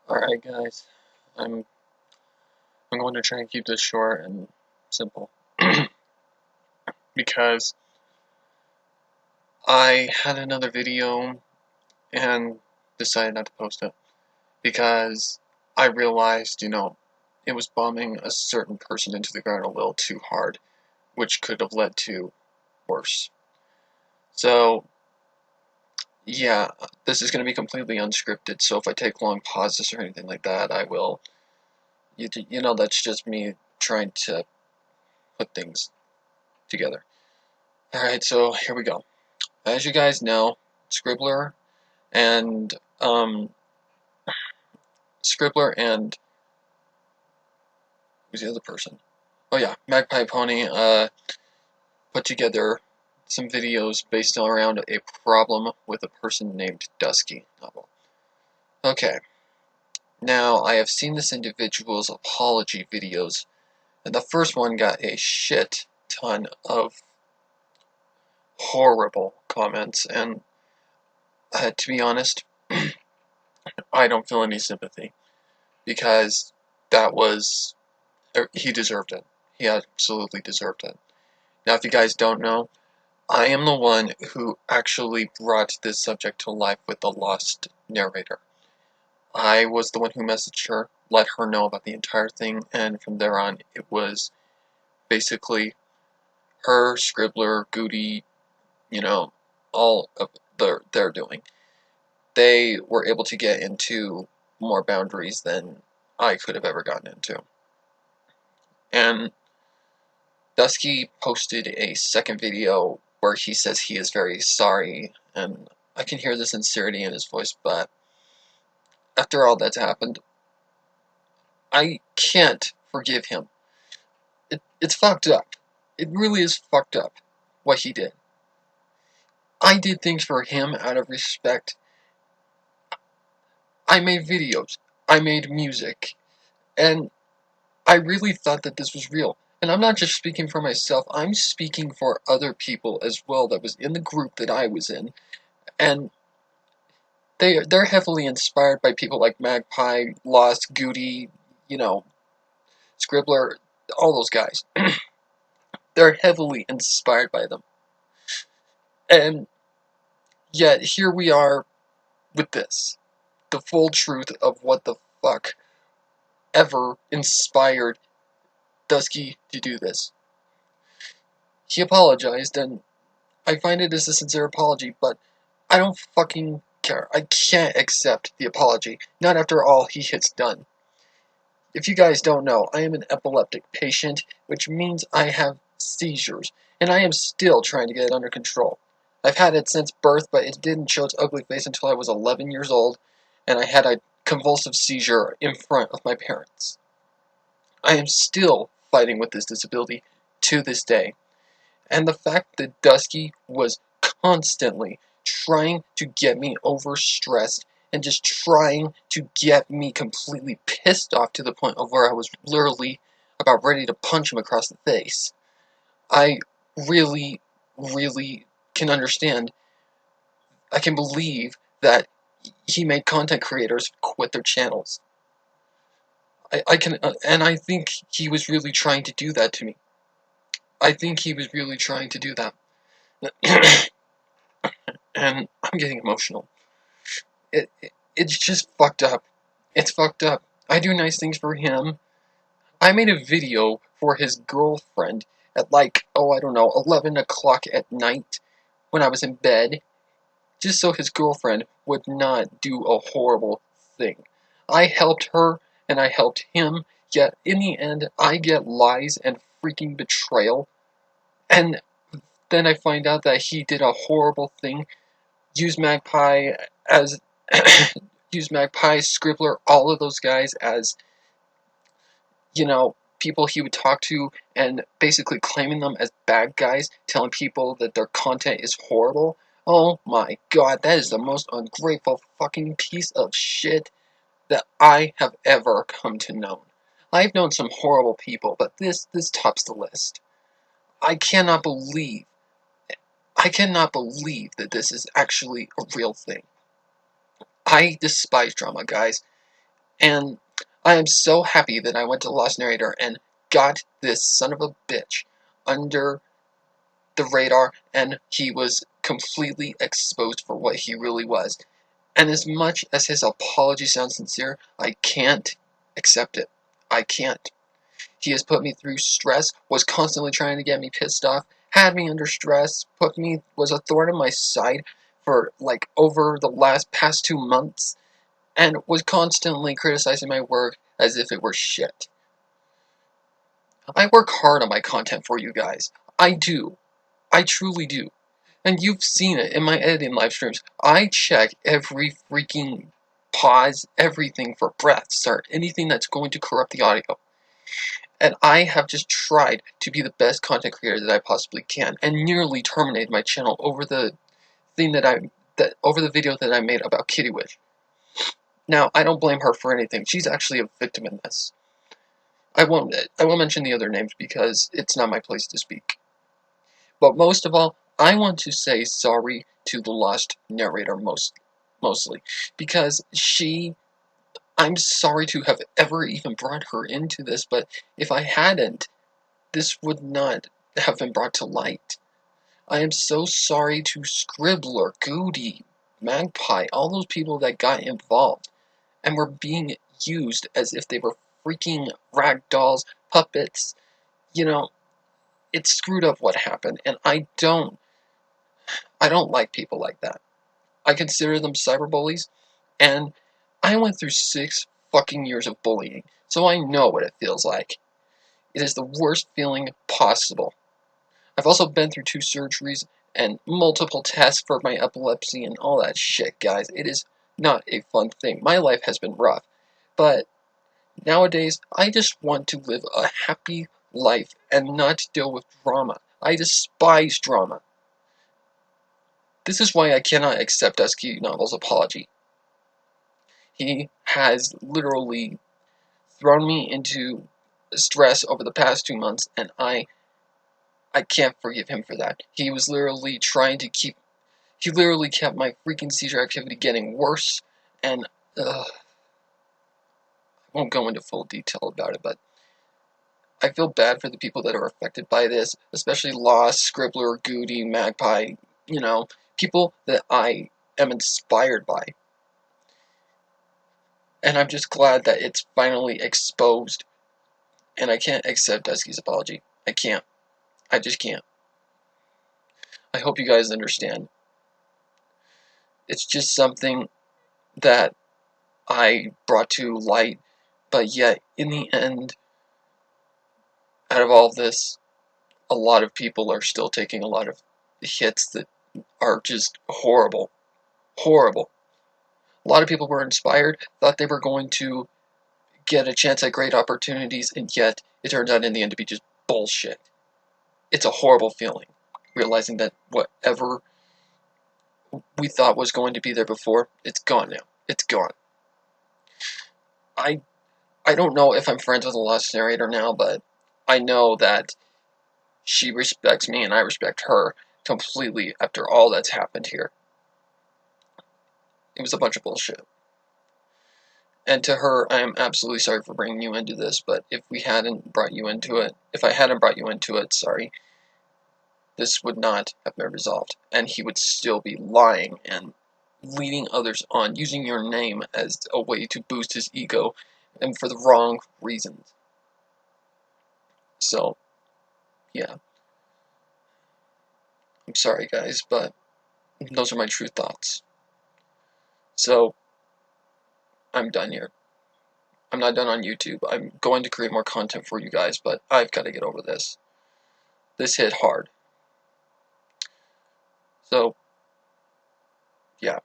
Alright guys, I'm going to try and keep this short and simple because I had another video and decided not to post it because I realized, it was bombing a certain person into the ground a little too hard, which could have led to worse. So, yeah, this is going to be completely unscripted, so if I take long pauses or anything like that, I will. That's just me trying to put things together. Alright, so here we go. As you guys know, Scribbler and um, Scribbler and who's the other person? Oh yeah, Magpiepony put together some videos based around a problem with a person named Dusky. Okay, now I have seen this individual's apology videos, and the first one got a shit ton of horrible comments, and to be honest, I don't feel any sympathy because that was he deserved it. He absolutely deserved it. Now, if you guys don't know, I am the one who actually brought this subject to life with the lost narrator. I was the one who messaged her, let her know about the entire thing, and from there on, it was basically her, Scribbler, Guti, all of their doing. They were able to get into more boundaries than I could have ever gotten into. And Dusky posted a second video where he says he is very sorry, and I can hear the sincerity in his voice, but after all that's happened, I can't forgive him. It's fucked up. It really is fucked up what he did. I did things for him out of respect. I made videos. I made music. And I really thought that this was real. And I'm not just speaking for myself, I'm speaking for other people as well that was in the group that I was in. And they're heavily inspired by people like Magpie, Lost, Guti, Scribbler, all those guys. They're heavily inspired by them. And yet here we are with this. The full truth of what the fuck ever inspired Dusky to do this. He apologized, and I find it as a sincere apology, but I don't fucking care. I can't accept the apology, not after all he has done. If you guys don't know, I am an epileptic patient, which means I have seizures, and I am still trying to get it under control. I've had it since birth, but it didn't show its ugly face until I was 11 years old, and I had a convulsive seizure in front of my parents. I am still fighting with this disability to this day, and the fact that Dusky was constantly trying to get me overstressed and just trying to get me completely pissed off to the point of where I was literally about ready to punch him across the face. I really, really can understand. I can believe that he made content creators quit their channels. I can, and I think he was really trying to do that to me. I think he was really trying to do that. And I'm getting emotional. It's just fucked up. It's fucked up. I do nice things for him. I made a video for his girlfriend at 11 o'clock at night when I was in bed, just so his girlfriend would not do a horrible thing. I helped her and I helped him, yet in the end I get lies and freaking betrayal, and then I find out that he did a horrible thing, used Magpie as use Magpie, Scribbler, all of those guys as, people he would talk to and basically claiming them as bad guys, telling people that their content is horrible. Oh my god, that is the most ungrateful fucking piece of shit that I have ever come to know. I've known some horrible people, but this tops the list. I cannot believe that this is actually a real thing. I despise drama, guys. And I am so happy that I went to the Lost Narrator and got this son of a bitch under the radar, and he was completely exposed for what he really was. And as much as his apology sounds sincere, I can't accept it. I can't. He has put me through stress, was constantly trying to get me pissed off, had me under stress, was a thorn in my side for like over the past 2 months, and was constantly criticizing my work as if it were shit. I work hard on my content for you guys. I do. I truly do. And you've seen it in my editing live streams. I check every freaking pause, everything for breath, start, anything that's going to corrupt the audio. And I have just tried to be the best content creator that I possibly can, and nearly terminated my channel over the video that I made about Kitty Witch. Now, I don't blame her for anything. She's actually a victim in this. I won't mention the other names because it's not my place to speak. But most of all, I want to say sorry to the Lost Narrator mostly, because I'm sorry to have ever even brought her into this, but if I hadn't, this would not have been brought to light. I am so sorry to Scribbler, Guti, Magpie, all those people that got involved and were being used as if they were freaking rag dolls, puppets. You know, it's screwed up what happened, and I don't like people like that. I consider them cyberbullies, and I went through 6 fucking years of bullying, so I know what it feels like. It is the worst feeling possible. I've also been through 2 surgeries and multiple tests for my epilepsy and all that shit, guys. It is not a fun thing. My life has been rough, but nowadays, I just want to live a happy life and not deal with drama. I despise drama. This is why I cannot accept Dusky Novel's apology. He has literally thrown me into stress over the past 2 months, and I can't forgive him for that. He was literally he literally kept my freaking seizure activity getting worse, and I won't go into full detail about it, but I feel bad for the people that are affected by this, especially Lost, Scribbler, Guti, Magpie, people that I am inspired by. And I'm just glad that it's finally exposed, and I can't accept Dusky's apology. I can't. I just can't. I hope you guys understand. It's just something that I brought to light, but yet, in the end, out of all this, a lot of people are still taking a lot of hits that are just horrible. Horrible. A lot of people were inspired, thought they were going to get a chance at great opportunities, and yet it turns out in the end to be just bullshit. It's a horrible feeling, realizing that whatever we thought was going to be there before, it's gone now. It's gone. I don't know if I'm friends with the Lost Narrator now, but I know that she respects me and I respect her completely after all that's happened here. It was a bunch of bullshit. And to her, I am absolutely sorry for bringing you into this, but if I hadn't brought you into it, sorry, this would not have been resolved. And he would still be lying and leading others on, using your name as a way to boost his ego, and for the wrong reasons. So, yeah. I'm sorry, guys, but those are my true thoughts. So, I'm done here. I'm not done on YouTube. I'm going to create more content for you guys, but I've got to get over this. This hit hard. So, yeah.